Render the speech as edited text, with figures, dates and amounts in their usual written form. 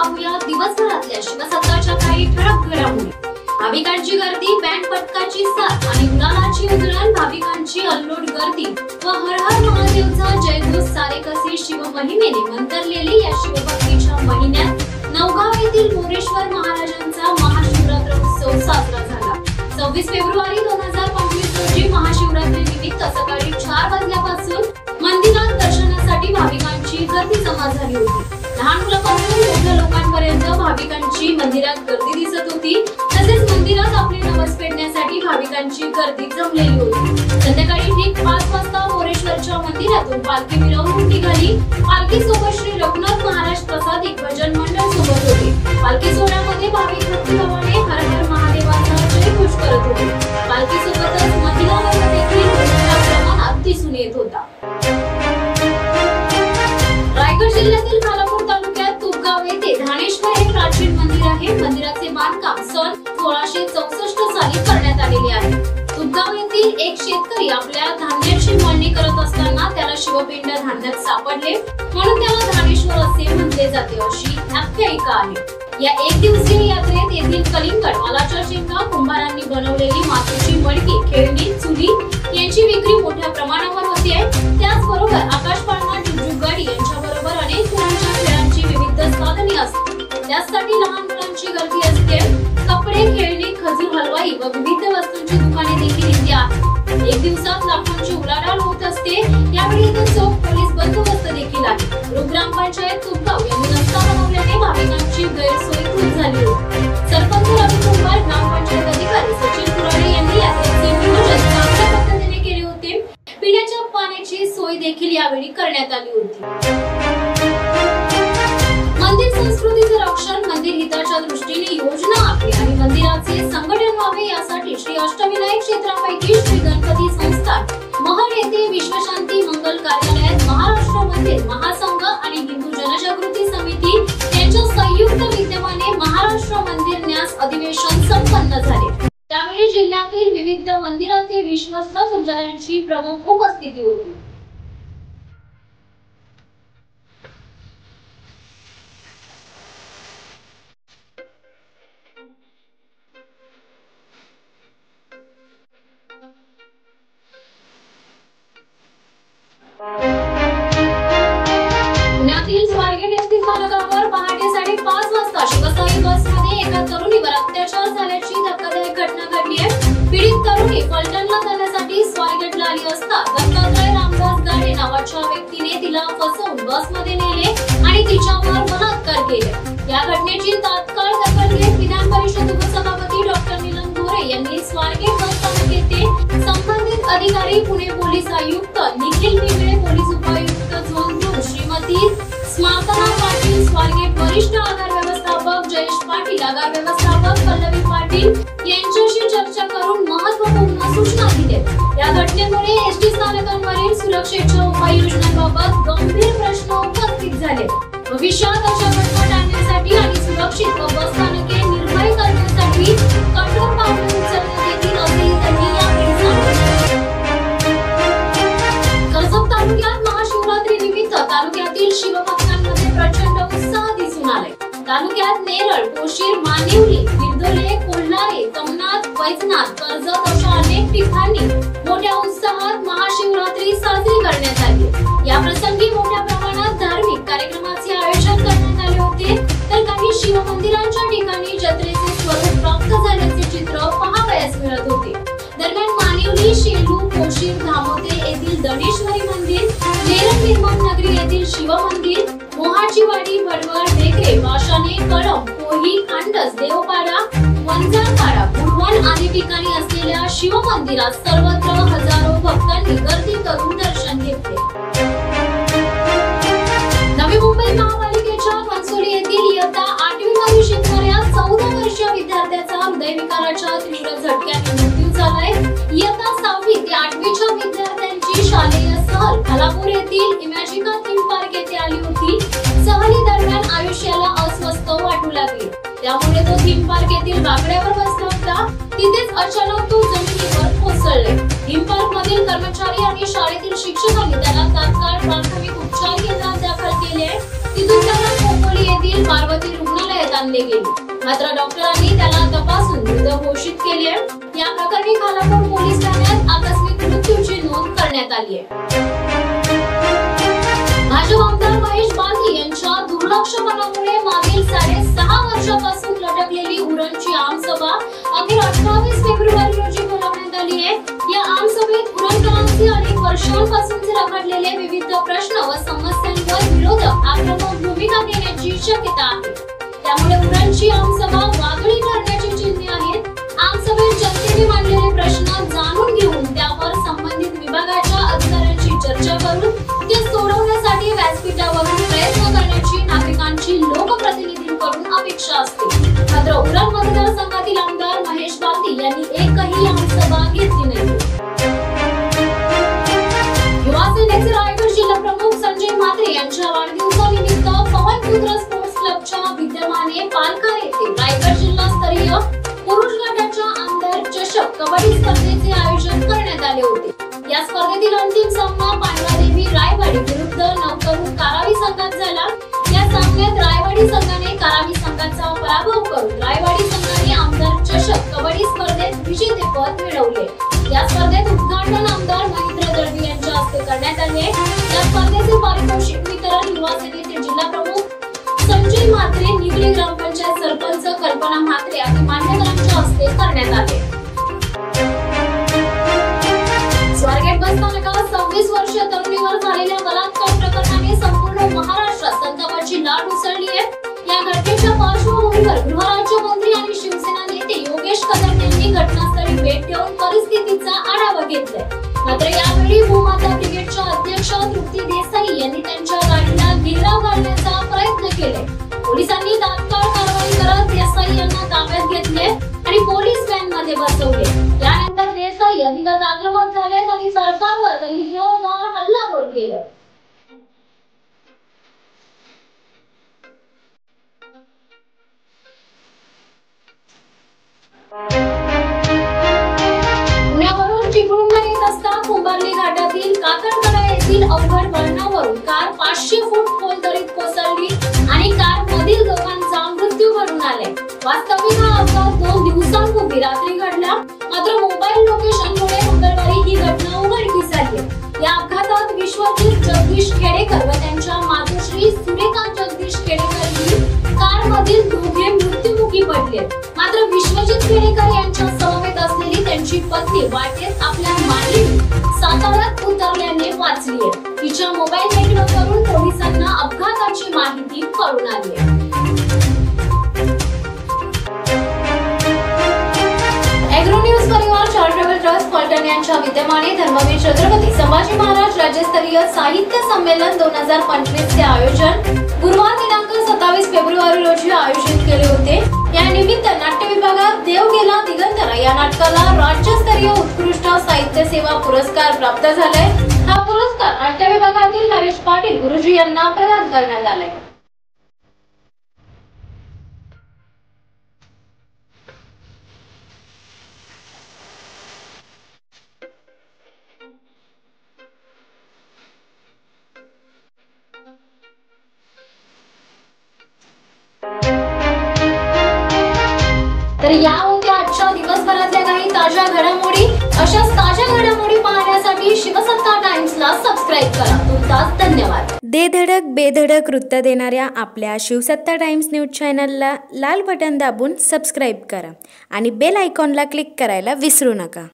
पाहूया दिवसभरातल्या शिवसत्ताच्या काही ठळक घडामोडी। भाविकांची गर्दी, बँड पथकाची साथ आणि गुलालाची उधळण, भाविकांची अल्लोड गर्दी व हर हर महादेवचा जयघोष सारेकसे शिव महिमेने मंतरलेले या शिवभक्तीच्या महिन्यात नवगाव येथील मोरेश्वर महाराजांचा महाशिवरात्र उत्सव साजरा झाला। 26 फेब्रुवारी 2025 रोजी महाशिवरात्री निमित्त सकाळी 4 वाजल्यापासून मंदिरात दर्शनासाठी भाविकांची गर्दी जमा झाली होती। लहान मुलांपासून मोठ्या लोकांपर्यंत भाविकांची मंदिरात गर्दी दिसत होती। तसेच मंदिरात आपले नवस फेडण्यासाठी भाविकांची गर्दी जमलेली होती। संध्याकाळी ठीक 5 वाजता मोरेश्वरच्या मंदिरातून पालखी मिरवणूक निघाली। पालखी सोबत श्री रघुनाथ महाराज प्रसाद एक भजन मंडळ सोबत होते। पालखी सोहळ्यामध्ये भाविक भक्तिभावाने हर हर महादेवाचा जयघोष करत होते। पालखी सोबतच महिला वर्ग देखील मोठ्या प्रमाणात दिसून येत होता। रायगड जिल्ह्यातील खालापूर तालुक्यात तुपगाव येथे धानेश्वर हे प्राचीन मंदिर आहे। मंदिराचे बांधकाम सन 1664 साली करण्यात आलेले आहे। तुपगाव येथील एक शेतकरी आपल्या धान्याची मळणी करत असताना त्याला शिवपिंड धान्यात सापडले, म्हणून त्याला धानेश्वर असे म्हटले जाते, अशी आख्यायिका आहे। या एक दिवसीय यात्रेत येथील कलिंगड, मालाच्या शेंगा, कुंभारांनी बनवलेली मातीची मडकी, खेळणी, चुली यांची विक्री मोठ्या प्रमाणावर होते। त्याचबरोबर आकाश पाळणा, जुगजुग गाडी यांच्याबरोबर अनेक मुलांच्या खेळांची विविध साधने असतात। त्यासाठी लहान मुलांची गर्दी असते। कपडे, खेळणी, खजूर हलवाई व विविध वस्तूंची दुकाने देखील इथे आहेत। एक दिवसात लाखोंची उलाढाल होत असते। यावेळी इथे चोख पोलीस बंदोबस्त देखील आहे। ग्रामपंचायत तुपगाव यांनी रस्ता बनवल्याने भाविकांची गैरसोय खूप झाली होती। सरपंच रवी कुंभार, ग्रामपंचायत अधिकारी सचिन कुराडे यांनी यात्रेचे नियोजन चांगल्या पद्धतीने केले होते। पिण्याच्या पाण्याची सोय देखील यावेळी करण्यात आली होती। मंदिर संस्कृतीचे रक्षण, मंदिर हिताच्या दृष्टीने योजना आखली आणि मंदिराचे संघटन व्हावे यासाठी श्री अष्टविनायक क्षेत्रापैकी श्री गणपती संस्थान महड येथे विश्वशांती मंगल कार्यालयात महाराष्ट्र मंदिर महासंघ आणि हिंदू जनजागृती समिती यांच्या संयुक्त विद्यमाने महाराष्ट्र मंदिर न्यास अधिवेशन संपन्न झाले। त्यावेळी जिल्ह्यातील विविध मंदिराचे विश्वस्त पुजाऱ्यांची प्रमुख उपस्थिती होती। पुण्यातील स्वारगेट एसटी स्थानकावर पहाटे 5:30 वाजता शिवशाही बसमध्ये एका तरुणीवर अत्याचार झाल्याची धक्कादायक घटना घडली आहे। पीडित तरुणी फलटणला जाण्यासाठी स्वारगेटला आली असता दत्तात्रय रामदास गाडे नावाच्या व्यक्तीने तिला फसवून बसमध्ये नेले आणि तिच्यावर बलात्कार केले। या घटनेची तात्काळ दखल घेत विधान परिषद उपसभापती डॉक्टर नीलम गोरे यांनी स्वारगेट बस स्थानक येथे संबंधित अधिकारी, पुणे पोलीस आयुक्त निखिल पिंगळे, पोलीस उपायुक्त झोन 2 श्रीमती स्मार्तना पाटील, स्वारगेट वरिष्ठ आगार व्यवस्थापक जयेश पाटील, आगार व्यवस्थापक पल्लवी पाटील यांच्याशी चर्चा करून महत्त्वपूर्ण सूचना दिल्या। या घटनेमुळे एसटी स्थानकांवरील सुरक्षेच्या उपाययोजनांबाबत गंभीर प्रश्न उपस्थित झाले। भविष्यात अशा घटना टाळण्यासाठी आणि सुरक्षित व बस स्थानके निर्भय करण्यासाठी कठोर पावले उचलण्यात येतील असेही त्यांनी यावेळी सांगितले। कर्जत तालुक्यात महाशिवरात्री निमित्त तालुक्यातील शिवभक्तांमध्ये प्रचंड उत्साह दिसून आलाय। तालुक्यात नेरळ, पोशीर, मानिवली, विरदोले, कोल्हारे, कमनाथ, वैजनाथ, कर्जत अशा अनेक ठिकाणी मोठ्या उत्साहात महाशिवरात्री साजरी करण्यात आली। या प्रसंगी मोठ्या प्रमाणात धार्मिक कार्यक्रमाचे आयोजन करण्यात आले होते, तर काही शिवमंदिरांच्या ठिकाणी जत्रेचे स्वरूप प्राप्त झाल्याचे चित्र पाहावयास मिळत होते। दरम्यान मानिवली, शेलू, पोशीर, धामोते येथील दणेश्वरी मंदिर, नेरळ निर्माण नगरी येथील शिव मंदिर, मोहाचीवाडी, बडवळ, बेकरे, वाशाने, कळंब, कोही, कांडस, देवपाडा, वंजारपाडा, बुडवण आदी ठिकाणी असलेल्या शिव मंदिरात सर्वत्र हजारो भक्तांनी गर्दी करून दर्शन घेतले। नवी मुंबई महापालिकेच्या मनसोली येथील इयत्ता 8वी मध्ये शिकणाऱ्या 14 वर्षीय विद्यार्थ्याचा हृदयविकाराच्या तीव्र झटक्याने मृत्यू झालाय। इयत्ता 6वी ते 8वीच्या विद्यार्थ्यांची शालेय सहल खालापूर येथील इमॅजिका थीम पार्क येथे आली होती। सहली दरम्यान आयुष्याला अस्वस्थ वाटू लागले, त्यामुळे तो थीम पार्क येथील बाकड्यावर बसला होता। तिथेच अचानक तो जमिनीवर कोसळले। थीम पार्क मधील कर्मचारी आणि शाळेतील शिक्षकांनी त्याला तात्काळ प्राथमिक उपचार केंद्रात दाखल केले। तिथून त्याला खोपोली येथील पार्वती रुग्णालयात आणले गेले, मात्र डॉक्टरांनी त्याला तपासून मृत घोषित केले. या प्रकरणी खालापूर पोलीस ठाण्यात आकस्मिक मृत्यूची नोंद करण्यात आली आहे. भाजप आमदार महेश बालदी यांच्या दुर्लक्षपणामुळे मागील 6.5 वर्षापासून लटकलेली उरणची आमसभा अखेर 28 फेब्रुवारी रोजी बोलावण्यात आली आहे. या आमसभेत उरणकरांचे अनेक वर्षांपासूनचे रखडलेले विविध प्रश्न व समस्यांवर विरोधक आक्रमक भूमिका घेण्याची शक्यता आहे. त्यामुळे उरणची आमसभा वादळी ठरण्याची चिन्हे आहेत. आमसभेत जनतेने मांडलेले प्रश्न जाणून घेऊन त्यावर संबंधित विभागाच्या अधिकाऱ्यांशी चर्चा करून ते सोडवण्यासाठी व्यासपीठावरून प्रयत्न करण्याची नागरिकांची लोकप्रतिनिधींकडून अपेक्षा असते. मात्र उरण मतदारसंघातील आमदार महेश बालदी यांनी एकही आमसभा घेतली नाही. युवा सेनेचे रायगड जिल्हा प्रमुख संजय म्हात्रे यांच्या वाढदिवसानिमित्त पवनपुत्र स्पोर्ट्स क्लबच्या विद्यमाने पालघर येथे रायगड जिल्हास्तरीय पुरुष गटाच्या आमदार चषक कबड्डी स्पर्धेचे आयोजन करण्यात आले होते. या स्पर्धेतील अंतिम सामना पांडवादेवी रायवाडी विरुद्ध नवतरुण कारावी संघात झाला. या सामन्यात रायवाडी संघाने कारावी संघाचा पराभव करून रायवाडी संघाने आमदार चषक कबड्डी स्पर्धेत विजेतेपद मिळवले. या स्पर्धेत उद्घाटन आमदार महेंद्र दळवी यांच्या हस्ते करण्यात आले. या स्पर्धेचे पारितोषिक वितरण युवा सेनेचे जिल्हा प्रमुख संजय म्हात्रे, निगडी ग्रामपंचायत सरपंच कल्पना म्हात्रे आदी मान्यवरांच्या हस्ते करण्यात आले. स्वारगेट बसस्थानकात 26 वर्षीय तरुणीवर झालेल्या बलात्कार प्रकरणाने संपूर्ण महाराष्ट्रात संतापाची लाट उसळली आहे. या घटनेच्या पार्श्वभूमीवर गृहराज्यमंत्री आणि शिवसेना नेते योगेश कदम यांनी घटनास्थळी भेट देऊन परिस्थितीचा आढावा घेतलाय. मात्र यावेळी भूमाता ब्रिगेडच्या अध्यक्ष तृप्ती देसाई यांनी त्यांच्या गाडीला घेराव घालण्याचा प्रयत्न केलाय. पोलिसांनी तात्काळ कारवाई करत देसाई यांना ताब्यात घेतले आणि पोलीस व्हॅन मध्ये बसवले. यानंतर देसाई अधिकच आक्रमक झाले आणि सरकारवर जोरदार हल्लाबोल केला. पुण्यावरून चिपळूणला येत असता कुंभारली घाटातील काकणकडा येथील अवघड वळणावरून कार 500 फूट खोल दरीत कोसळली आणि कार मधील दोघांचा मृत्यू घडून आलाय. वास्तविक हा अपघात 2 दिवसांपूर्वी रात्री घडला. मात्र मोबाईल लोकेशनमुळे मंगळवारी ही घटना उघडकीस आली. या अपघातात विश्वजित जगदीश खेडेकर व त्यांच्या मातोश्री सुरेखा जगदीश खेडेकर ही कार मधील दोघे मृत्युमुखी पडले. मात्र विश्वजित खेडेकर यांच्या समवेत असलेली त्यांची पत्नी वाटेत आपल्या मांडीत साताऱ्यात उतरल्याने वाचली. तिच्या मोबाईल नेटवर्कवरून पोलिसांना अपघाताची माहिती कळून आली. एग्रो न्यूज परिवार चॅरिटेबल ट्रस्ट फलटण यांच्या विद्यमाने धर्मवीर छत्रपती संभाजी महाराज राज्यस्तरीय साहित्य संमेलन 2025 चे आयोजन गुरुवार दिनांक 27 फेब्रुवारी रोजी आयोजित केले होते. या निमित्त नाट्य विभागात देव गेला दिगंतरा या नाटकाला राज्यस्तरीय उत्कृष्ट साहित्य सेवा पुरस्कार प्राप्त झालाय. हा पुरस्कार नाट्य विभागातील हरीश पाटील गुरुजी यांना प्रदान करण्यात आलाय. तर या होत्या आजच्या दिवसभरातल्या काही ताज्या घडामोडी. अशाच ताज्या घडामोडी पाहण्यासाठी शिवसत्ता टाइम्सला सबस्क्राइब करा. तुमचाच धन्यवाद. दे धडक बेधडक वृत्त देणाऱ्या आपल्या शिवसत्ता टाइम्स न्यूज चॅनलला लाल बटन दाबून सबस्क्राइब करा आणि बेल आयकॉनला क्लिक करायला विसरू नका.